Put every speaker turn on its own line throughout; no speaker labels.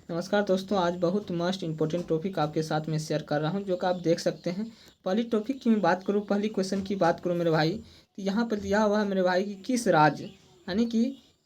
नमस्कार दोस्तों, आज बहुत मस्ट इंपॉर्टेंट टॉपिक आपके साथ में शेयर कर रहा हूं जो कि आप देख सकते हैं। पहली टॉपिक की मैं बात करूं, पहली क्वेश्चन की बात करूं मेरे भाई, तो यहाँ पर दिया हुआ है मेरे भाई कि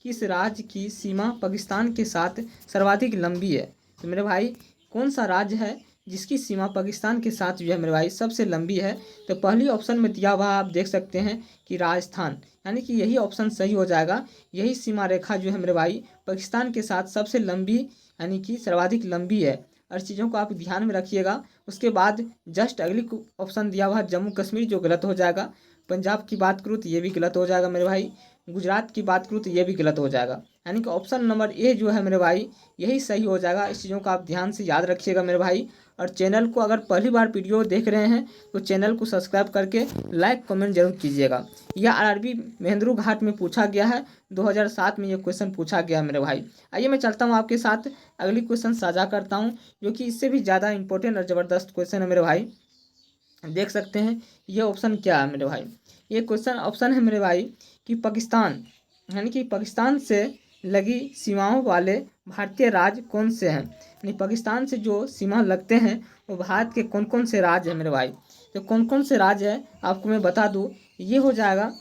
किस राज्य की सीमा पाकिस्तान के साथ सर्वाधिक लंबी है। तो मेरे भाई कौन सा राज्य है जिसकी सीमा पाकिस्तान के साथ जो है मेरे भाई सबसे लंबी है। तो पहली ऑप्शन में दिया हुआ आप देख सकते हैं कि राजस्थान, यानी कि यही ऑप्शन सही हो जाएगा। यही सीमा रेखा जो है मेरे भाई पाकिस्तान के साथ सबसे लंबी, यानी कि सर्वाधिक लंबी है। और चीज़ों को आप ध्यान में रखिएगा। उसके बाद जस्ट अगली ऑप्शन दिया हुआ है जम्मू कश्मीर, जो गलत हो जाएगा। पंजाब की बात करूँ तो ये भी गलत हो जाएगा मेरे भाई। गुजरात की बात करूँ तो ये भी गलत हो जाएगा। यानी कि ऑप्शन नंबर ए जो है मेरे भाई यही सही हो जाएगा। इस चीज़ों को आप ध्यान से याद रखिएगा मेरे भाई। और चैनल को अगर पहली बार वीडियो देख रहे हैं तो चैनल को सब्सक्राइब करके लाइक कमेंट जरूर कीजिएगा। यह आरआरबी महेंद्रू घाट में पूछा गया है। 2007 में यह क्वेश्चन पूछा गया मेरे भाई। आइए मैं चलता हूँ आपके साथ अगली क्वेश्चन साझा करता हूँ, जो कि इससे भी ज़्यादा इंपॉर्टेंट और ज़बरदस्त क्वेश्चन है मेरे भाई। देख सकते हैं ये ऑप्शन क्या है मेरे भाई। ये क्वेश्चन ऑप्शन है मेरे भाई कि पाकिस्तान, यानी कि पाकिस्तान से लगी सीमाओं वाले भारतीय राज्य कौन से हैं। यानी पाकिस्तान से जो सीमा लगते हैं वो भारत के कौन कौन से राज्य हैं मेरे भाई। तो कौन कौन से राज्य है आपको मैं बता दूँ। ये हो जाएगा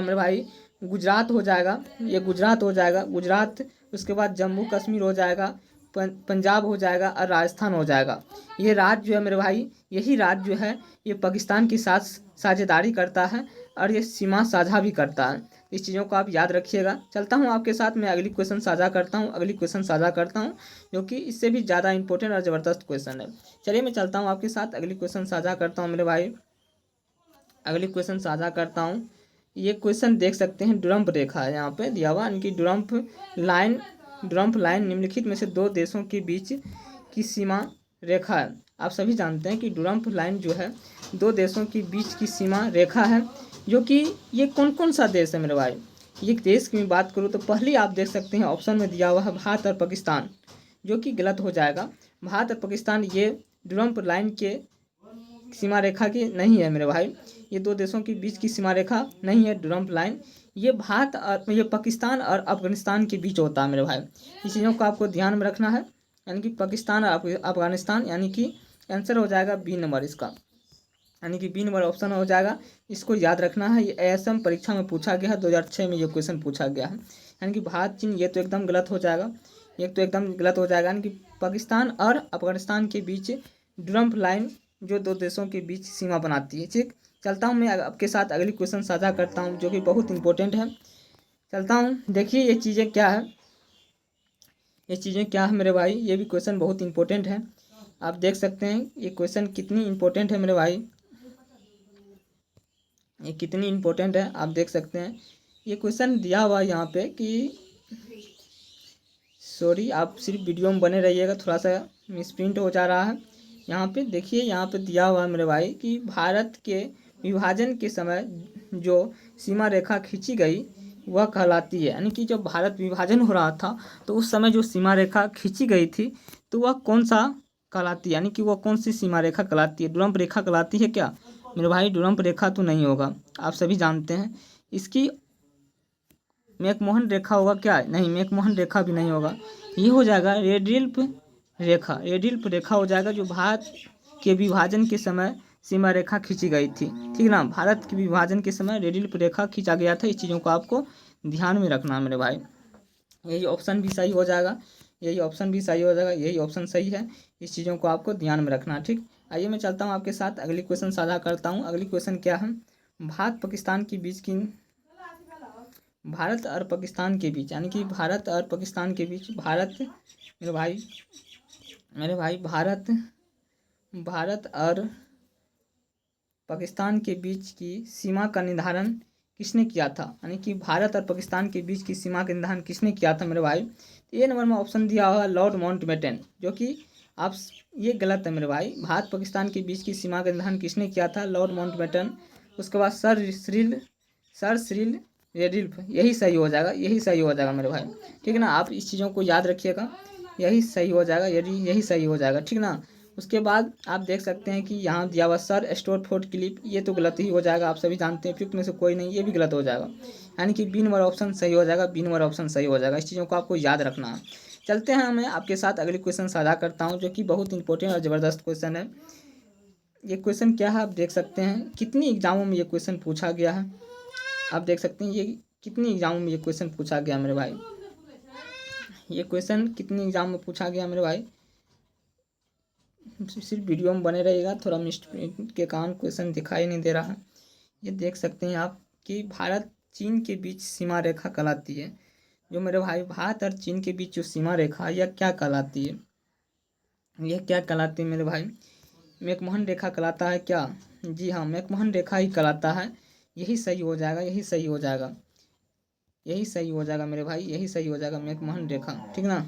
मेरे भाई, गुजरात हो जाएगा, ये गुजरात हो जाएगा, गुजरात। उसके बाद जम्मू कश्मीर हो जाएगा, पंजाब हो जाएगा और राजस्थान हो जाएगा। ये राज्य जो है मेरे भाई, यही राज्य जो है ये पाकिस्तान के साथ साझेदारी करता है और ये सीमा साझा भी करता है। इस चीज़ों को आप याद रखिएगा। चलता हूँ आपके साथ मैं अगली क्वेश्चन साझा करता हूँ, जो कि इससे भी ज़्यादा इंपॉर्टेंट और ज़बरदस्त क्वेश्चन है। चलिए मैं चलता हूँ आपके साथ अगली क्वेश्चन साझा करता हूँ मेरे भाई। अगली क्वेश्चन साझा करता हूँ। ये क्वेश्चन देख सकते हैं, डुरम्प रेखा है यहाँ पे दिया हुआ, इनकी डुरम्प लाइन निम्नलिखित में से दो देशों के बीच की सीमा रेखा है। आप सभी जानते हैं कि डुरम्प लाइन जो है दो देशों के बीच की सीमा रेखा है, जो कि ये कौन कौन सा देश है मेरे भाई। ये देश की मैं बात करूँ तो पहले आप देख सकते हैं ऑप्शन में दिया हुआ है भारत और पाकिस्तान, जो कि गलत हो जाएगा। भारत और पाकिस्तान ये डुरम्प लाइन के सीमा रेखा की नहीं है मेरे भाई। ये दो देशों के बीच की सीमा रेखा नहीं है डुरम्प लाइन। ये भारत और ये पाकिस्तान और अफगानिस्तान के बीच होता है मेरे भाई। इस चीज़ों को आपको ध्यान में रखना है, यानी कि पाकिस्तान और अफगानिस्तान, यानी कि आंसर हो जाएगा बी नंबर इसका, यानी कि बी नंबर ऑप्शन हो जाएगा। इसको याद रखना है। ये ASM परीक्षा में पूछा गया है, 2006 में ये क्वेश्चन पूछा गया है। यानी कि भारत चीन ये तो एकदम गलत हो जाएगा, यानी कि पाकिस्तान और अफगानिस्तान के बीच डुरम्प लाइन जो दो देशों के बीच सीमा बनाती है। ठीक, चलता हूँ मैं आपके साथ अगली क्वेश्चन साझा करता हूँ, जो कि बहुत इंपॉर्टेंट है। चलता हूँ, देखिए ये चीज़ें क्या है मेरे भाई। ये भी क्वेश्चन बहुत इंपॉर्टेंट है। आप देख सकते हैं ये क्वेश्चन कितनी इंपॉर्टेंट है मेरे भाई, ये कितनी इंपॉर्टेंट है आप देख सकते हैं। ये क्वेश्चन दिया हुआ है यहाँ पे कि सॉरी, आप सिर्फ वीडियो में बने रहिएगा, थोड़ा सा मिसप्रिंट हो जा रहा है। यहाँ पे देखिए, यहाँ पे दिया हुआ है मेरे भाई कि भारत के विभाजन के समय जो सीमा रेखा खींची गई वह कहलाती है। यानी कि जब भारत विभाजन हो रहा था तो उस समय जो सीमा रेखा खींची गई थी तो वह कौन सा कहलाती है, यानी कि वह कौन सी सीमा रेखा कहलाती है। डुरम्प रेखा कहलाती है क्या मेरे भाई? डुरम्प रेखा तो नहीं होगा, आप सभी जानते हैं। इसकी मैकमोहन रेखा होगा क्या? नहीं, मैकमोहन रेखा भी नहीं होगा। ये हो जाएगा रेडिल्प रेखा हो जाएगा, जो भारत के विभाजन के समय सीमा रेखा खींची गई थी। ठीक ना, भारत के विभाजन के समय रेडिल्प रेखा खींचा गया था। इस चीज़ों को आपको ध्यान में रखना मेरे भाई। यही ऑप्शन भी सही हो जाएगा, यही ऑप्शन सही है। इस चीज़ों को आपको ध्यान में रखना। ठीक, आइए मैं चलता हूँ आपके साथ अगली क्वेश्चन साझा करता हूँ। अगली क्वेश्चन क्या है, भारत पाकिस्तान के बीच की भारत और पाकिस्तान के बीच, यानी कि भारत और पाकिस्तान के बीच मेरे भाई भारत और पाकिस्तान के बीच की सीमा का निर्धारण किसने किया था। यानी कि भारत और पाकिस्तान के बीच की सीमा का निर्धारण किसने किया था मेरे भाई? तो ये नंबर में ऑप्शन दिया हुआ लॉर्ड माउंटबेटन, जो कि आप ये गलत है मेरे भाई। भारत पाकिस्तान के बीच की सीमा का निर्धारण किसने किया था? Lord Mountbatten. उसके बाद सर सिरिल रेडिल्फ, यही सही हो जाएगा मेरे भाई। ठीक ना, आप इस चीज़ों को याद रखिएगा, यही सही हो जाएगा, यही सही हो जाएगा। ठीक ना, उसके बाद आप देख सकते हैं कि यहाँ दिया हुआ सर स्टोरफोर्ड क्लिप, ये तो गलत ही हो जाएगा, आप सभी जानते हैं। फिफ्थ में से कोई नहीं, ये भी गलत हो जाएगा। यानी कि बी नंबर ऑप्शन सही हो जाएगा, इस चीज़ों को आपको याद रखना है। चलते हैं, मैं आपके साथ अगले क्वेश्चन साझा करता हूँ जो कि बहुत इंपॉर्टेंट और ज़बरदस्त क्वेश्चन है। ये क्वेश्चन क्या है आप देख सकते हैं, कितनी एग्जामों में ये क्वेश्चन पूछा गया है। आप देख सकते हैं ये कितनी एग्जामों में ये क्वेश्चन पूछा गया मेरे भाई, ये क्वेश्चन कितनी एग्जाम में पूछा गया मेरे भाई। सिर्फ वीडियो में बने रहिएगा, थोड़ा मिस्ट के कारण क्वेश्चन दिखाई नहीं दे रहा है। ये देख सकते हैं आप कि भारत चीन के बीच सीमा रेखा कहलाती है। जो मेरे भाई भारत और चीन के बीच जो सीमा रेखा यह क्या कहलाती है, यह क्या कहलाती है मेरे भाई, मैकमोहन रेखा कहलाता है क्या? जी हाँ, मैकमोहन रेखा ही कहलाता है। यही सही हो जाएगा, यही सही हो जाएगा, यही सही हो जाएगा मेरे भाई, यही सही हो जाएगा मैकमोहन रेखा, ठीक ना।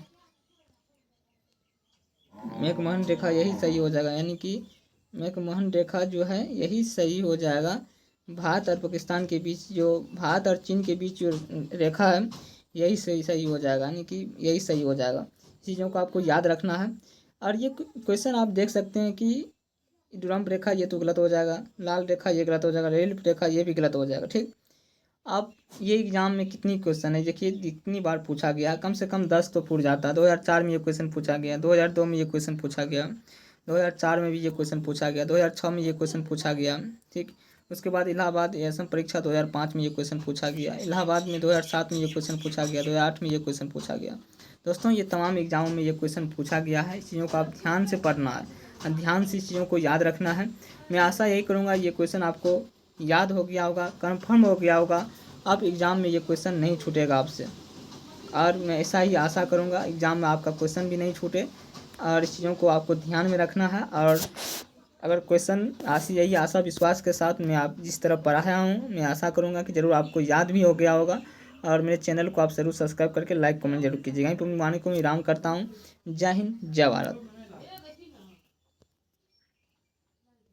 मैकमोहन रेखा यही सही हो जाएगा, यानी कि मैकमोहन रेखा जो है यही सही हो जाएगा। भारत और पाकिस्तान के बीच जो भारत और चीन के बीच जो रेखा है यही सही सही हो जाएगा, यानी कि यही सही हो जाएगा। चीज़ों को आपको याद रखना है। और ये क्वेश्चन आप देख सकते हैं कि डुरम्प रेखा ये तो गलत हो जाएगा, लाल रेखा ये गलत हो जाएगा, रेल रेखा ये भी गलत हो जाएगा, ठीक। अब ये एग्जाम में कितनी क्वेश्चन है देखिए, कितनी बार पूछा गया, कम से कम 10 तो फूट जाता है। 2004 में ये क्वेश्चन पूछा गया, 2002 में ये क्वेश्चन पूछा गया, 2004 में भी ये क्वेश्चन पूछा गया, 2006 में ये क्वेश्चन पूछा गया, ठीक। उसके बाद इलाहाबाद असम परीक्षा 2005 में ये क्वेश्चन पूछा गया, इलाहाबाद में 2007 में ये क्वेश्चन पूछा गया, 2008 में ये क्वेश्चन पूछा गया। दोस्तों ये तमाम एग्जामों में ये क्वेश्चन पूछा गया है। इस चीज़ों को आप ध्यान से पढ़ना है और ध्यान से इस चीज़ों को याद रखना है। मैं आशा यही करूँगा ये क्वेश्चन आपको याद हो गया होगा, कन्फर्म हो गया होगा। अब एग्ज़ाम में ये क्वेश्चन नहीं छूटेगा आपसे, और मैं ऐसा ही आशा करूँगा एग्ज़ाम में आपका क्वेश्चन भी नहीं छूटे। और इस चीज़ों को आपको ध्यान में रखना है। और अगर क्वेश्चन यही आशा विश्वास के साथ मैं आप जिस तरह पढ़ाया हूँ, मैं आशा करूँगा कि ज़रूर आपको याद भी हो गया होगा। और मेरे चैनल को आप ज़रूर सब्सक्राइब करके लाइक कमेंट जरूर कीजिएगा। यहीं पर मैं वाणी को विराम करता हूँ। जय हिंद, जय भारत।